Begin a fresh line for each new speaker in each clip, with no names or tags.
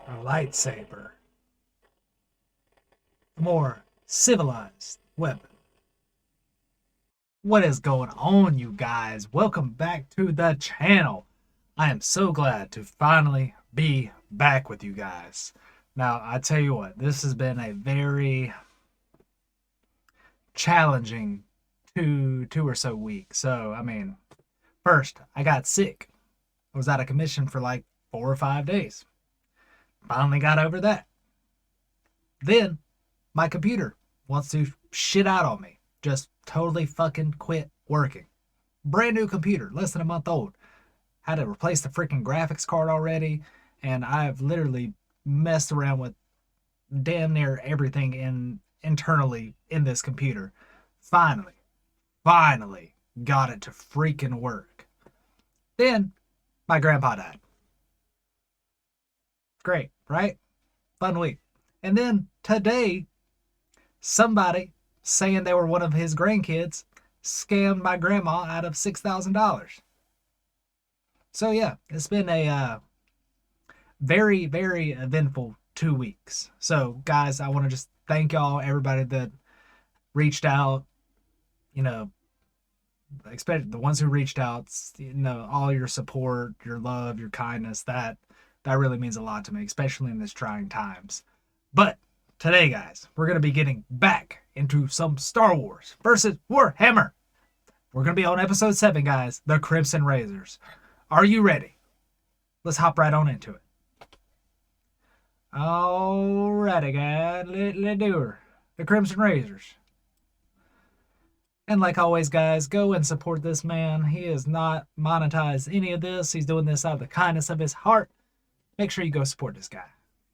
A lightsaber. A more civilized weapon. What is going on, you guys? Welcome back to the channel. I am so glad to finally be back with you guys. Now, I tell you what, this has been a very challenging two or so weeks. So, I mean, first, I got sick. I was out of commission for like 4 or 5 days. Finally got over that. Then, my computer wants to shit out on me. Just totally fucking quit working. Brand new computer, less than a month old. Had to replace the freaking graphics card already, and I've literally messed around with damn near everything internally in this computer. Finally got it to freaking work. Then my grandpa died. Great, right? Fun week. And then today, somebody saying they were one of his grandkids scammed my grandma out of $6,000. So yeah, it's been a very, very eventful 2 weeks. So guys, I want to just thank y'all, everybody that reached out, especially the ones who reached out, all your support, your love, your kindness, that really means a lot to me, especially in these trying times. But today, guys, we're going to be getting back into some Star Wars versus Warhammer. We're going to be on episode 7, guys, the Crimson Razors. Are you ready? Let's hop right on into it. Alrighty, guys, let's do her. The Crimson Razors. And like always, guys, go and support this man. He has not monetized any of this. He's doing this out of the kindness of his heart. Make sure you go support this guy.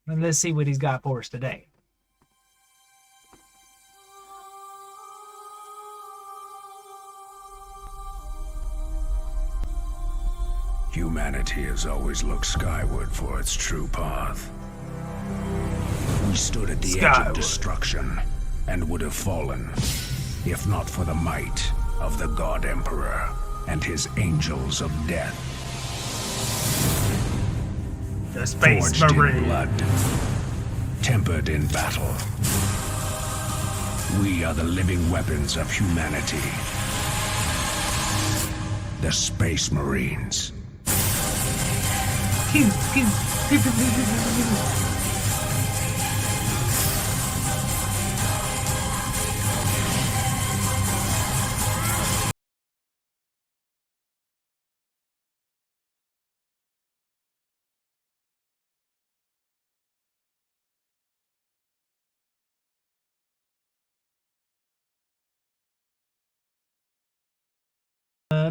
And let's see what he's got for us today.
Humanity has always looked skyward for its true path. We stood at the edge of destruction and would have fallen if not for the might of the God Emperor and his angels of death.
The Space
Forged
Marine.
in blood, tempered in battle. We are the living weapons of humanity. The Space Marines.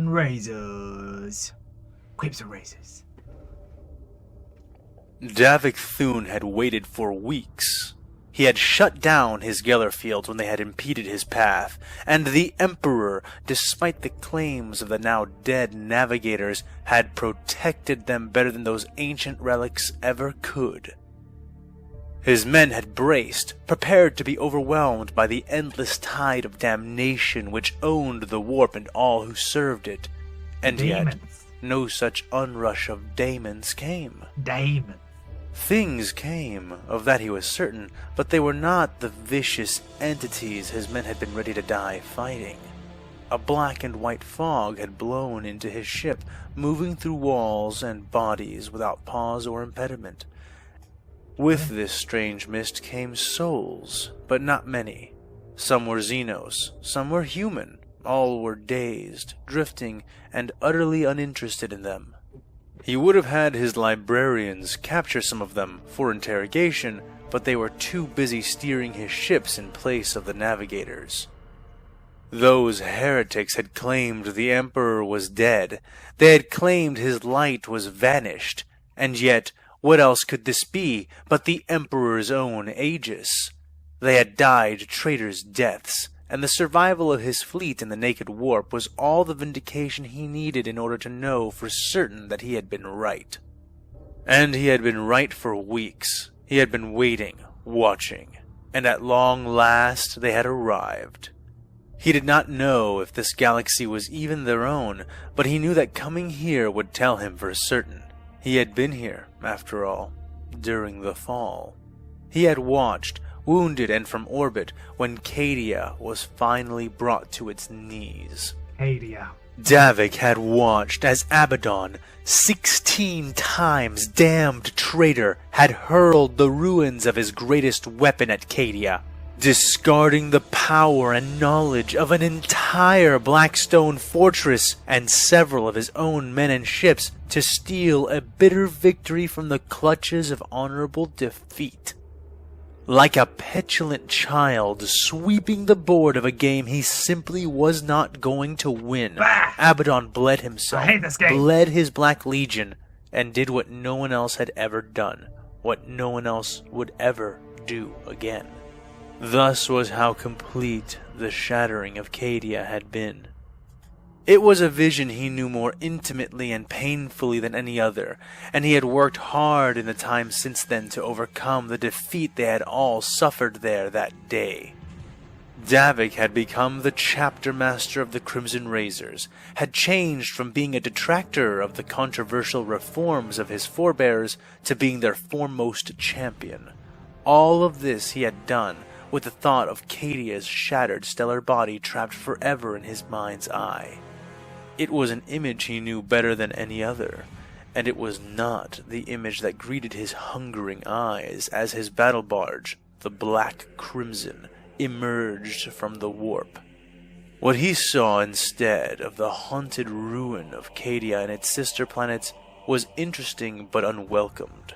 Razors. Crimson Razors.
Davik Thune had waited for weeks. He had shut down his Geller fields when they had impeded his path, and the Emperor, despite the claims of the now dead navigators, had protected them better than those ancient relics ever could. His men had braced, prepared to be overwhelmed by the endless tide of damnation which owned the warp and all who served it, and yet no such onrush of daemons came.
Daemons.
Things came, of that he was certain, but they were not the vicious entities his men had been ready to die fighting. A black and white fog had blown into his ship, moving through walls and bodies without pause or impediment. With this strange mist came souls, but not many. Some were Xenos, some were human, all were dazed, drifting, and utterly uninterested in them. He would have had his librarians capture some of them for interrogation, but they were too busy steering his ships in place of the navigators. Those heretics had claimed the Emperor was dead. They had claimed his light was vanished, and yet what else could this be but the Emperor's own Aegis? They had died traitors' deaths, and the survival of his fleet in the naked warp was all the vindication he needed in order to know for certain that he had been right. And he had been right for weeks. He had been waiting, watching, and at long last they had arrived. He did not know if this galaxy was even their own, but he knew that coming here would tell him for certain. He had been here, after all. during the fall. He had watched, wounded and from orbit, when Cadia was finally brought to its knees.
Cadia.
Davik had watched as Abaddon, 16 times damned traitor, had hurled the ruins of his greatest weapon at Cadia, discarding the power and knowledge of an entire Blackstone fortress and several of his own men and ships to steal a bitter victory from the clutches of honorable defeat. Like a petulant child sweeping the board of a game he simply was not going to win,
Bah!
Abaddon bled himself,
I hate this game.
bled his Black Legion, and did what no one else had ever done, what no one else would ever do again. Thus was how complete the shattering of Cadia had been. It was a vision he knew more intimately and painfully than any other, and he had worked hard in the time since then to overcome the defeat they had all suffered there that day. Davik had become the chapter master of the Crimson Razors, had changed from being a detractor of the controversial reforms of his forebears to being their foremost champion. All of this he had done with the thought of Cadia's shattered stellar body trapped forever in his mind's eye. It was an image he knew better than any other, and it was not the image that greeted his hungering eyes as his battle barge, the Black Crimson, emerged from the warp. What he saw instead of the haunted ruin of Cadia and its sister planets was interesting but unwelcomed.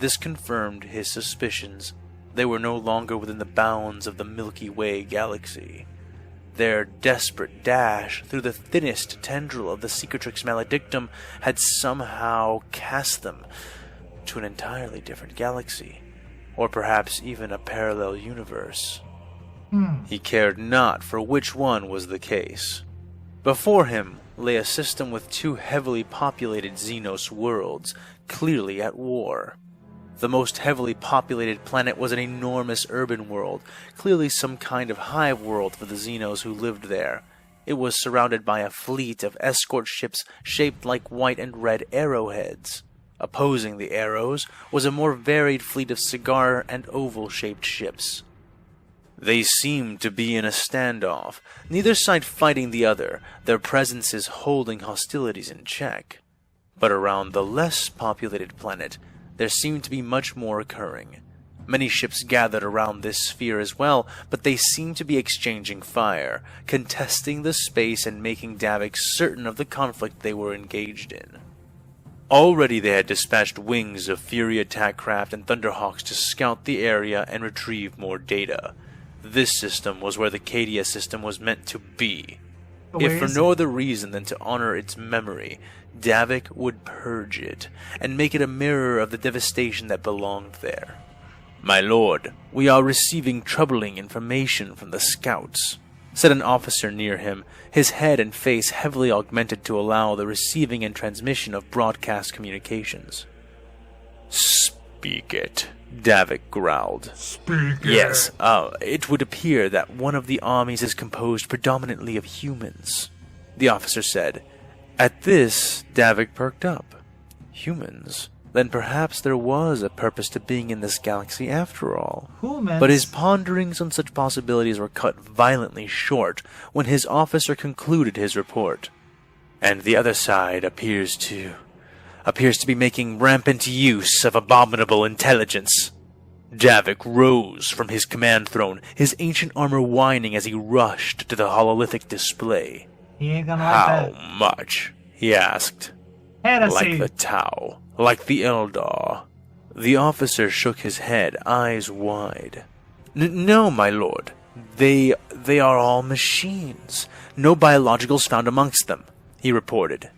This confirmed his suspicions. They were no longer within the bounds of the Milky Way galaxy. Their desperate dash through the thinnest tendril of the Cicatrix Maledictum had somehow cast them to an entirely different galaxy, or perhaps even a parallel universe. He cared not for which one was the case. Before him lay a system with 2 heavily populated Xenos worlds, clearly at war. The most heavily populated planet was an enormous urban world, clearly some kind of hive world for the Xenos who lived there. It was surrounded by a fleet of escort ships shaped like white and red arrowheads. Opposing the arrows was a more varied fleet of cigar and oval-shaped ships. They seemed to be in a standoff, neither side fighting the other, their presences holding hostilities in check. But around the less populated planet, there seemed to be much more occurring. Many ships gathered around this sphere as well, but they seemed to be exchanging fire, contesting the space and making Davik certain of the conflict they were engaged in. Already they had dispatched wings of Fury attack craft and Thunderhawks to scout the area and retrieve more data. This system was where the Cadia system was meant to be. If for no other reason than to honor its memory, Davik would purge it, and make it a mirror of the devastation that belonged there. "My lord, we are receiving troubling information from the scouts," said an officer near him, his head and face heavily augmented to allow the receiving and transmission of broadcast communications. "Speak it," Davik growled.
Speak
"Yes, it would appear that one of the armies is composed predominantly of humans," the officer said. At this, Davik perked up. Humans? Then perhaps there was a purpose to being in this galaxy after all.
Humans?
But his ponderings on such possibilities were cut violently short when his officer concluded his report. "And the other side appears to be making rampant use of abominable intelligence." Davik rose from his command throne, his ancient armor whining as he rushed to the hololithic display.
He ain't gonna like
"How
that.
much?" he asked.
Heresy.
"Like the Tau, like the Eldar." The officer shook his head, eyes wide. No, my lord. They are all machines. No biologicals found amongst them," he reported.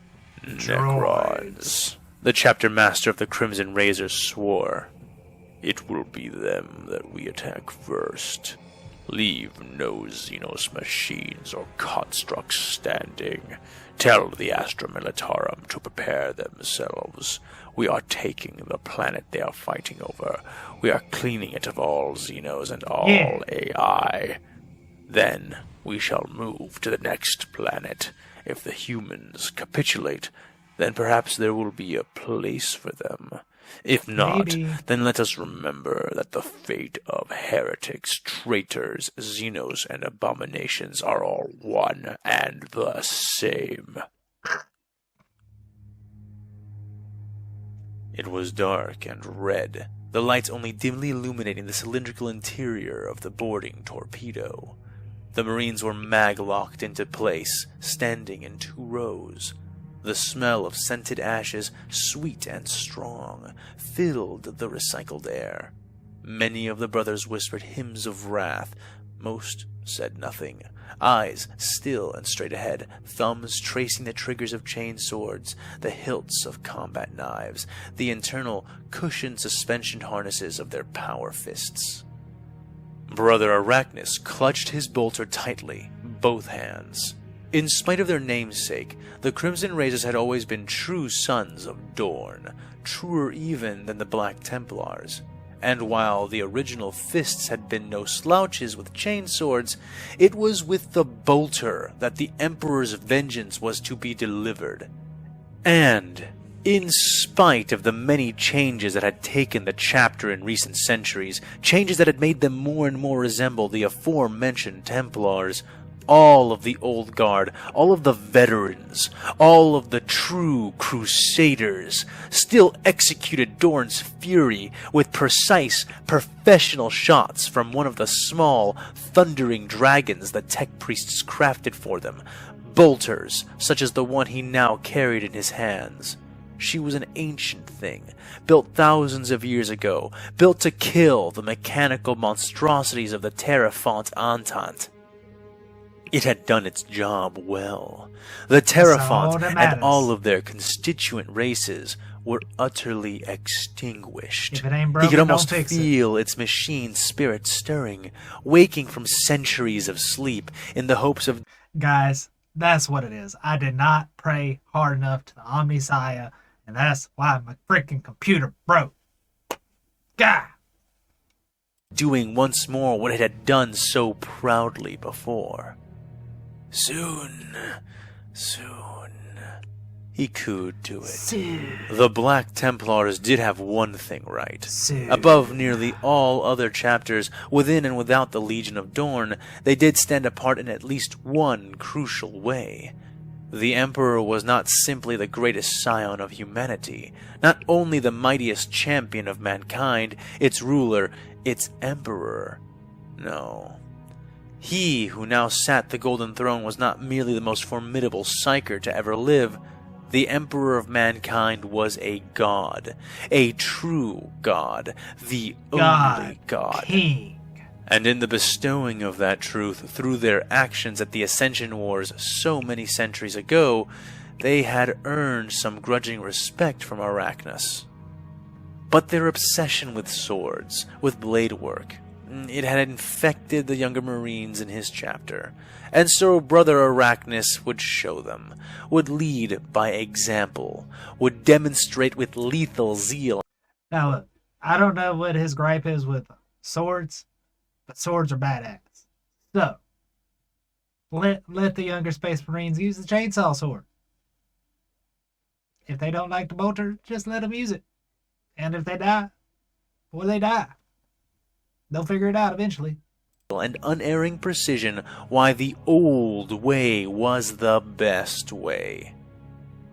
"Necrons," the chapter master of the Crimson Razors swore. "It will be them that we attack first. Leave no Xenos machines or constructs standing. Tell the Astra Militarum to prepare themselves. We are taking the planet they are fighting over. We are cleaning it of all Xenos and all AI. Then we shall move to the next planet. If the humans capitulate, then perhaps there will be a place for them. If not,
Maybe.
then let us remember that the fate of heretics, traitors, xenos, and abominations are all one and the same. It was dark and red, the lights only dimly illuminating the cylindrical interior of the boarding torpedo. The Marines were mag-locked into place, standing in 2 rows. The smell of scented ashes, sweet and strong, filled the recycled air. Many of the brothers whispered hymns of wrath. Most said nothing, eyes still and straight ahead, thumbs tracing the triggers of chain swords, the hilts of combat knives, the internal cushioned suspension harnesses of their power fists. Brother Arachnus clutched his bolter tightly, both hands. In spite of their namesake, the Crimson Razors had always been true sons of Dorn, truer even than the Black Templars. And while the original fists had been no slouches with chain swords, it was with the bolter that the Emperor's vengeance was to be delivered. And, in spite of the many changes that had taken the chapter in recent centuries, changes that had made them more and more resemble the aforementioned Templars, all of the old guard, all of the veterans, all of the true crusaders still executed Dorn's fury with precise, professional shots from one of the small, thundering dragons the tech priests crafted for them, bolters such as the one he now carried in his hands. She was an ancient thing, built thousands of years ago, built to kill the mechanical monstrosities of the Terrafont Entente. It had done its job well. The Terrafont and all of their constituent races were utterly extinguished.
If it ain't
He
broken,
could almost
don't fix it.
feel its machine spirit stirring, waking from centuries of sleep in the hopes of...
Guys, that's what it is. I did not pray hard enough to the Omnissiah, and that's why my freaking computer broke. God!
doing once more what it had done so proudly before. Soon, he cooed to it.
Soon.
The Black Templars did have one thing right.
Soon.
Above nearly all other chapters, within and without the Legion of Dorn, they did stand apart in at least one crucial way. The Emperor was not simply the greatest scion of humanity, not only the mightiest champion of mankind, its ruler, its emperor. No. He who now sat the Golden Throne was not merely the most formidable psyker to ever live. The Emperor of mankind was a god, a true god, the only god.
King.
And in the bestowing of that truth through their actions at the Ascension Wars so many centuries ago, they had earned some grudging respect from Arachnus. But their obsession with swords, with blade work, it had infected the younger Marines in his chapter, and so Brother Arachnus would show them, would lead by example, would demonstrate with lethal zeal.
Now look, I don't know what his gripe is with swords, but swords are badass. So, let the younger Space Marines use the chainsaw sword. If they don't like the bolter, just let them use it. And if they die, well, they die. They'll figure it out eventually.
And unerring precision why the old way was the best way.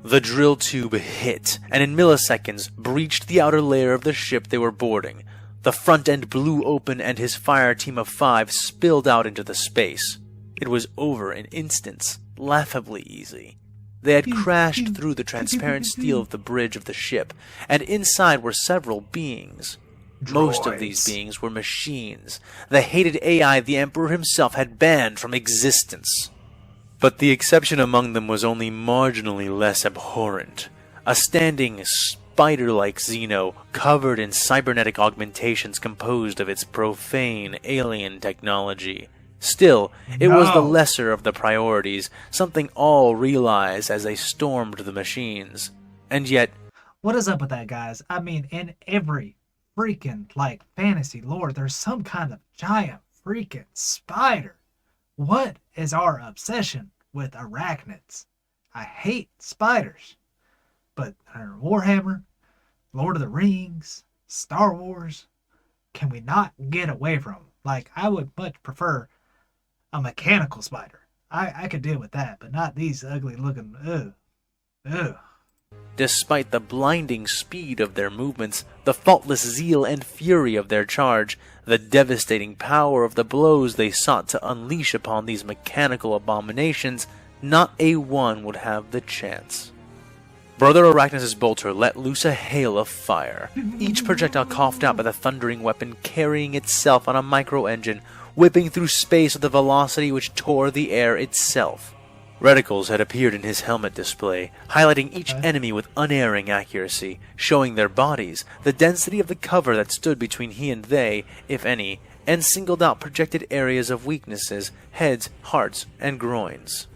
The drill tube hit, and in milliseconds breached the outer layer of the ship they were boarding. The front end blew open and his fire team of 5 spilled out into the space. It was over in instants, laughably easy. They had crashed through the transparent steel of the bridge of the ship, and inside were several beings. Most of these beings were machines, the hated AI the Emperor himself had banned from existence. But the exception among them was only marginally less abhorrent. A standing, spider-like Xeno, covered in cybernetic augmentations composed of its profane alien technology. Still, it was the lesser of the priorities, something all realized as they stormed the machines. And yet...
What is up with that, guys? I mean, in every freaking, fantasy lore, there's some kind of giant freaking spider. What is our obsession with arachnids? I hate spiders. But Warhammer, Lord of the Rings, Star Wars, can we not get away from 'em? Like, I would much prefer a mechanical spider. I could deal with that, but not these ugly looking, ugh.
Despite the blinding speed of their movements, the faultless zeal and fury of their charge, the devastating power of the blows they sought to unleash upon these mechanical abominations, not a one would have the chance. Brother Arachnus' bolter let loose a hail of fire, each projectile coughed out by the thundering weapon carrying itself on a micro-engine, whipping through space with a velocity which tore the air itself. Reticles had appeared in his helmet display, highlighting each enemy with unerring accuracy, showing their bodies, the density of the cover that stood between he and they, if any, and singled out projected areas of weaknesses, heads, hearts, and groins.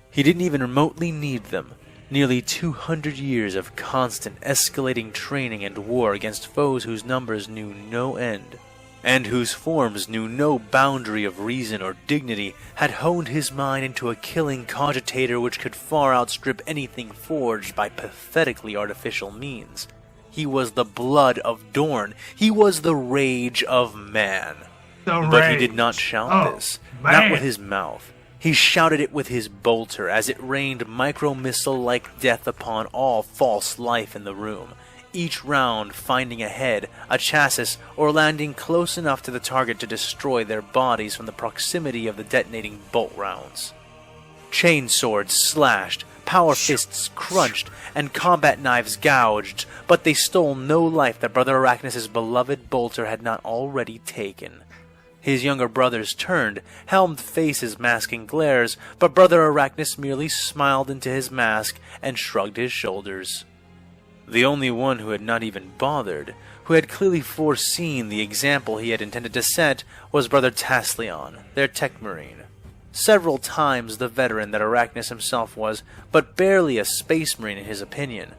He didn't even remotely need them. Nearly 200 years of constant, escalating training and war against foes whose numbers knew no end, and whose forms knew no boundary of reason or dignity, had honed his mind into a killing cogitator which could far outstrip anything forged by pathetically artificial means. He was the blood of Dorn. He was the rage of man. But he did not shout this, not with his mouth. He shouted it with his bolter as it rained micro-missile-like death upon all false life in the room, each round finding a head, a chassis, or landing close enough to the target to destroy their bodies from the proximity of the detonating bolt rounds. Chain swords slashed, power fists crunched, and combat knives gouged, but they stole no life that Brother Arachnus' beloved bolter had not already taken. His younger brothers turned, helmed faces masking glares, but Brother Arachnus merely smiled into his mask and shrugged his shoulders. The only one who had not even bothered, who had clearly foreseen the example he had intended to set, was Brother Taslion, their tech marine. Several times the veteran that Arachnus himself was, but barely a space marine in his opinion.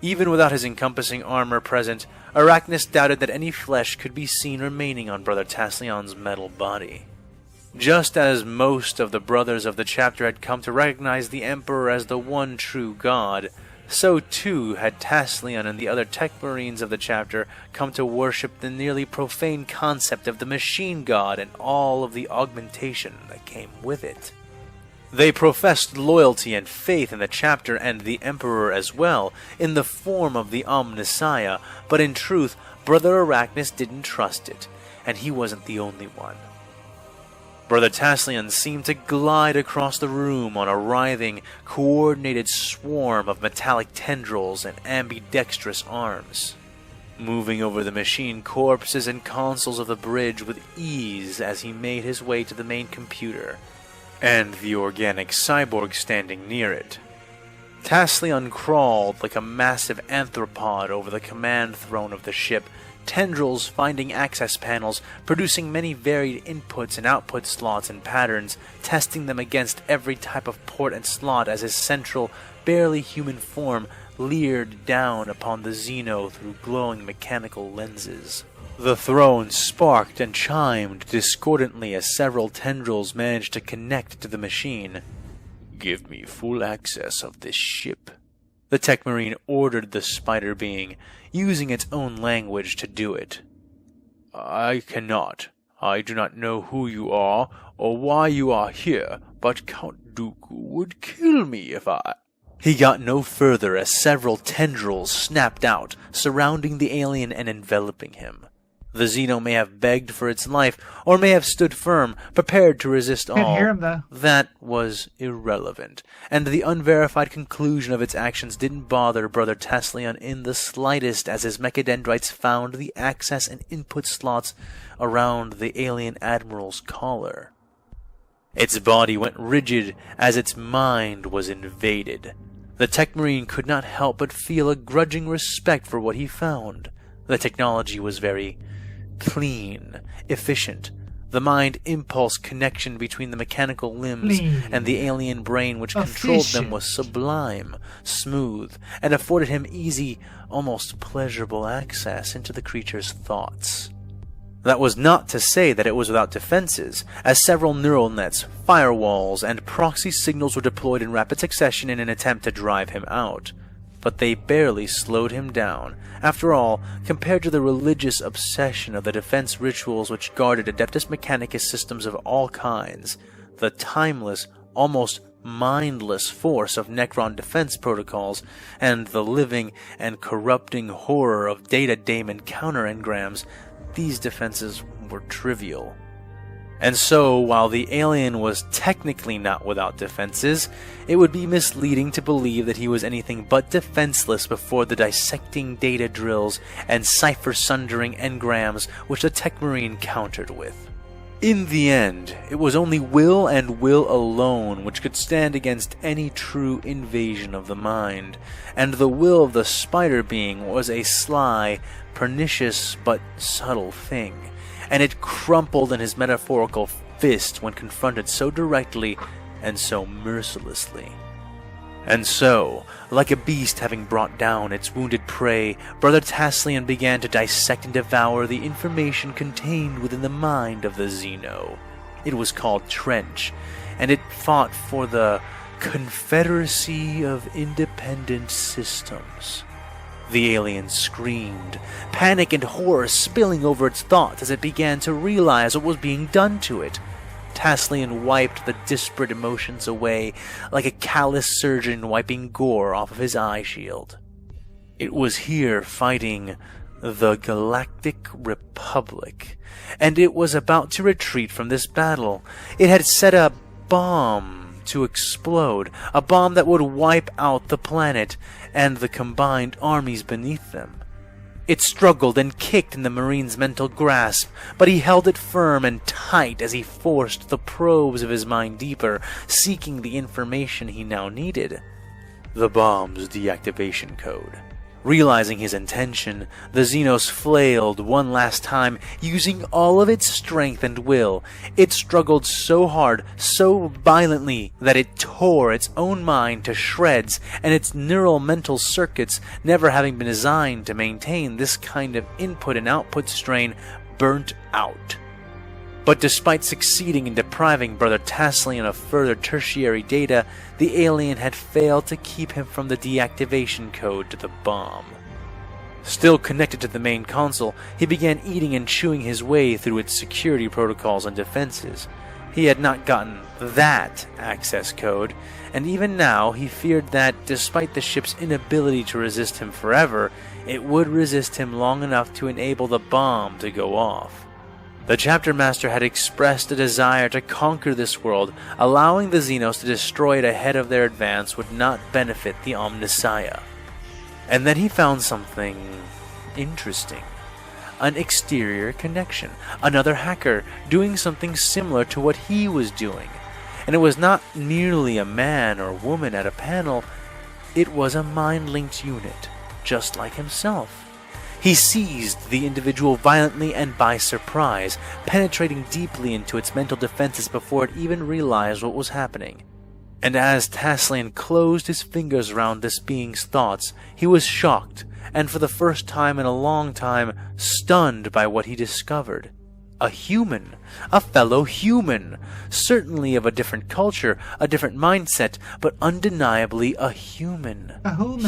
Even without his encompassing armor present, Arachnus doubted that any flesh could be seen remaining on Brother Taslion's metal body. Just as most of the brothers of the chapter had come to recognize the Emperor as the one true god, so too had Taslion and the other tech marines of the chapter come to worship the nearly profane concept of the machine god and all of the augmentation that came with it. They professed loyalty and faith in the chapter and the Emperor as well, in the form of the Omnissiah, but in truth, Brother Arachnus didn't trust it, and he wasn't the only one. Brother Taslion seemed to glide across the room on a writhing, coordinated swarm of metallic tendrils and ambidextrous arms, moving over the machine corpses and consoles of the bridge with ease as he made his way to the main computer, and the organic cyborg standing near it. Taslion crawled like a massive anthropod over the command throne of the ship, tendrils finding access panels, producing many varied inputs and output slots and patterns, testing them against every type of port and slot as his central, barely human form leered down upon the Xeno through glowing mechanical lenses. The throne sparked and chimed discordantly as several tendrils managed to connect to the machine. "Give me full access of this ship," the tech marine ordered the spider being, using its own language to do it. "I cannot. I do not know who you are or why you are here, but Count Dooku would kill me if I—" He got no further as several tendrils snapped out, surrounding the alien and enveloping him. The Xeno may have begged for its life, or may have stood firm, prepared to resist all.
Can't hear him, though.
That was irrelevant, and the unverified conclusion of its actions didn't bother Brother Taslion in the slightest as his mechadendrites found the access and input slots around the alien admiral's collar. Its body went rigid as its mind was invaded. The tech marine could not help but feel a grudging respect for what he found. The technology was very clean, efficient. The mind-impulse connection between the mechanical limbs and the alien brain which controlled them was sublime, smooth, and afforded him easy, almost pleasurable access into the creature's thoughts. That was not to say that it was without defenses, as several neural nets, firewalls, and proxy signals were deployed in rapid succession in an attempt to drive him out. but they barely slowed him down. After all, compared to the religious obsession of the defense rituals which guarded Adeptus Mechanicus systems of all kinds, the timeless, almost mindless force of Necron defense protocols, and the living and corrupting horror of Data Daemon counter-engrams, these defenses were trivial. And so, while the alien was technically not without defenses, it would be misleading to believe that he was anything but defenseless before the dissecting data drills and cipher-sundering engrams which the Tech Marine countered with. In the end, it was only will and will alone which could stand against any true invasion of the mind, and the will of the spider being was a sly, pernicious, but subtle thing, and it crumpled in his metaphorical fist when confronted so directly and so mercilessly. And so, like a beast having brought down its wounded prey, Brother Taslian began to dissect and devour the information contained within the mind of the Xeno. It was called Trench, and it fought for the Confederacy of Independent Systems. The alien screamed, panic and horror spilling over its thoughts as it began to realize what was being done to it. Taslian wiped the disparate emotions away like a callous surgeon wiping gore off of his eye shield. It was here fighting the Galactic Republic, and it was about to retreat from this battle. It had set a bomb to explode, a bomb that would wipe out the planet and the combined armies beneath them. It struggled and kicked in the Marine's mental grasp, but he held it firm and tight as he forced the probes of his mind deeper, seeking the information he now needed. The bomb's deactivation code. Realizing his intention, the Xenos flailed one last time, using all of its strength and will. It struggled so hard, so violently, that it tore its own mind to shreds, and its neural mental circuits, never having been designed to maintain this kind of input and output strain, burnt out. But despite succeeding in depriving Brother Taslian of further tertiary data, the alien had failed to keep him from the deactivation code to the bomb. Still connected to the main console, he began eating and chewing his way through its security protocols and defenses. He had not gotten that access code, and even now he feared that, despite the ship's inability to resist him forever, it would resist him long enough to enable the bomb to go off. The Chapter Master had expressed a desire to conquer this world. Allowing the Xenos to destroy it ahead of their advance would not benefit the Omnissiah. And then he found something interesting. An exterior connection. Another hacker doing something similar to what he was doing. And it was not merely a man or woman at a panel. It was a mind-linked unit, just like himself. He seized the individual violently and by surprise, penetrating deeply into its mental defenses before it even realized what was happening. And as Taslian closed his fingers around this being's thoughts, he was shocked, and for the first time in a long time, stunned by what he discovered. A human, a fellow human, certainly of a different culture, a different mindset, but undeniably a human.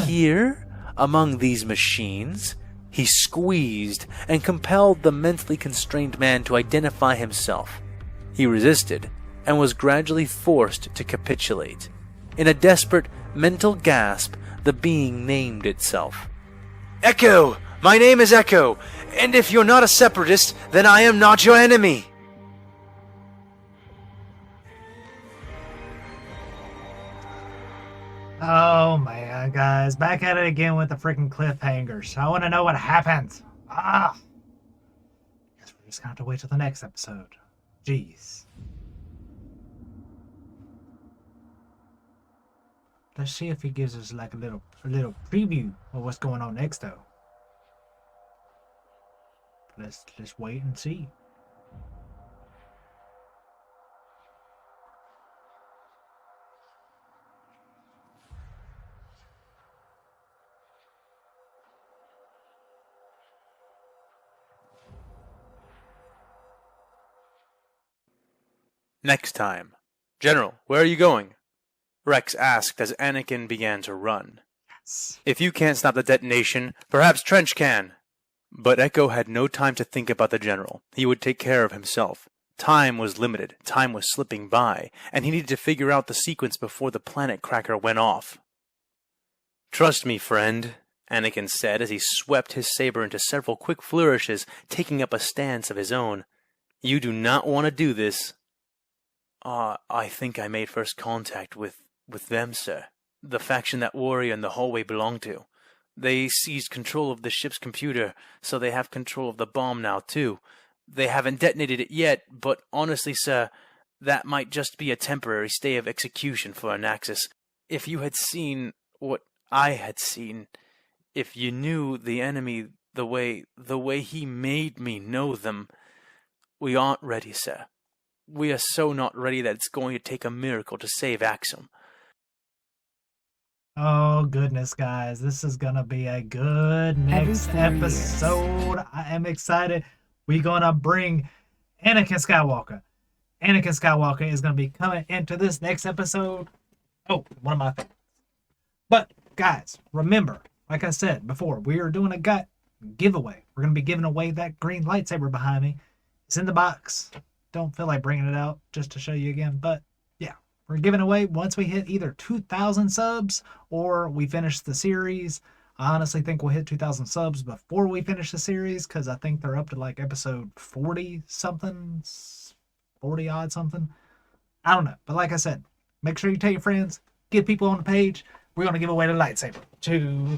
Here, among these machines, he squeezed and compelled the mentally constrained man to identify himself. He resisted and was gradually forced to capitulate. In a desperate mental gasp, the being named itself. "Echo! My name is Echo, and if you're not a separatist, then I am not your enemy!"
Oh man, guys, back at it again with the freaking cliffhangers. I want to know what happens. Guess we're just gonna have to wait till the next episode. Jeez. Let's see if he gives us like a little preview of what's going on next, though. Let's wait and see.
Next time. General, where are you going? Rex asked as Anakin began to run. If you can't stop the detonation, perhaps Trench can. But Echo had no time to think about the general. He would take care of himself. Time was limited, time was slipping by, and he needed to figure out the sequence before the planet cracker went off. "Trust me, friend," Anakin said as he swept his saber into several quick flourishes, taking up a stance of his own. "You do not want to do this." I think I made first contact with them, sir. The faction that Warrior and the hallway belong to. They seized control of the ship's computer, so they have control of the bomb now, too. They haven't detonated it yet, but honestly, sir, that might just be a temporary stay of execution for Anaxis. If you had seen what I had seen, if you knew the enemy the way he made me know them, we aren't ready, sir. We are so not ready that it's going to take a miracle to save Axum.
Oh, goodness, guys. This is going to be a good next episode. I am excited. We're going to bring Anakin Skywalker. Anakin Skywalker is going to be coming into this next episode. Oh, one of my favorites. But, guys, remember, like I said before, we are doing a giveaway. We're going to be giving away that green lightsaber behind me. It's in the box. Don't feel like bringing it out just to show you again, but yeah. We're giving away once we hit either 2,000 subs or we finish the series. I honestly think we'll hit 2,000 subs before we finish the series because I think they're up to like episode 40 something, 40 odd something. I don't know. But like I said, make sure you tell your friends, get people on the page. We're going to give away the lightsaber to...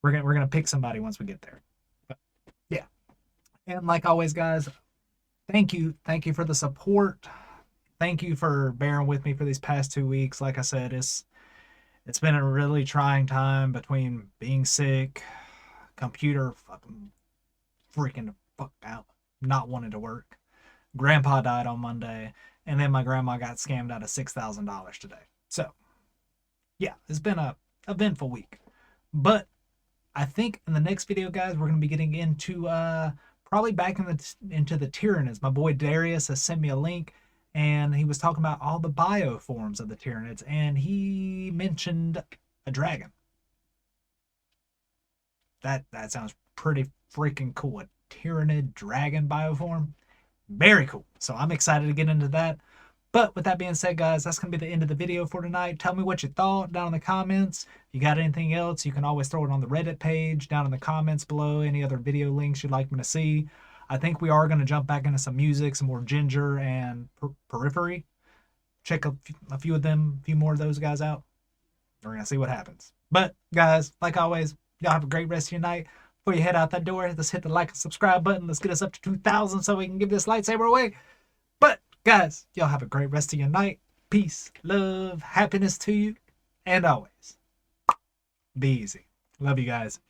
We're gonna pick somebody once we get there. But yeah. And like always, guys, thank you for the support. Thank you for bearing with me for these past 2 weeks. Like I said, it's been a really trying time between being sick, computer fucking freaking the fuck out, not wanting to work. Grandpa died on Monday, and then my grandma got scammed out of $6,000 today. So, yeah, it's been a eventful week. But I think in the next video, guys, we're going to be getting into probably back into the Tyranids. My boy Darius has sent me a link, and he was talking about all the bioforms of the Tyranids, and he mentioned a dragon. That sounds pretty freaking cool. A Tyranid dragon bioform. Very cool. So I'm excited to get into that. But with that being said, guys, that's going to be the end of the video for tonight. Tell me what you thought down in the comments. If you got anything else, you can always throw it on the Reddit page down in the comments below. Any other video links you'd like me to see. I think we are going to jump back into some music, some more Ginger and Periphery. Check a few more of those guys out. We're going to see what happens. But, guys, like always, y'all have a great rest of your night. Before you head out that door, let's hit the like and subscribe button. Let's get us up to 2,000 so we can give this lightsaber away. But, guys, y'all have a great rest of your night. Peace, love, happiness to you. And always, be easy. Love you guys.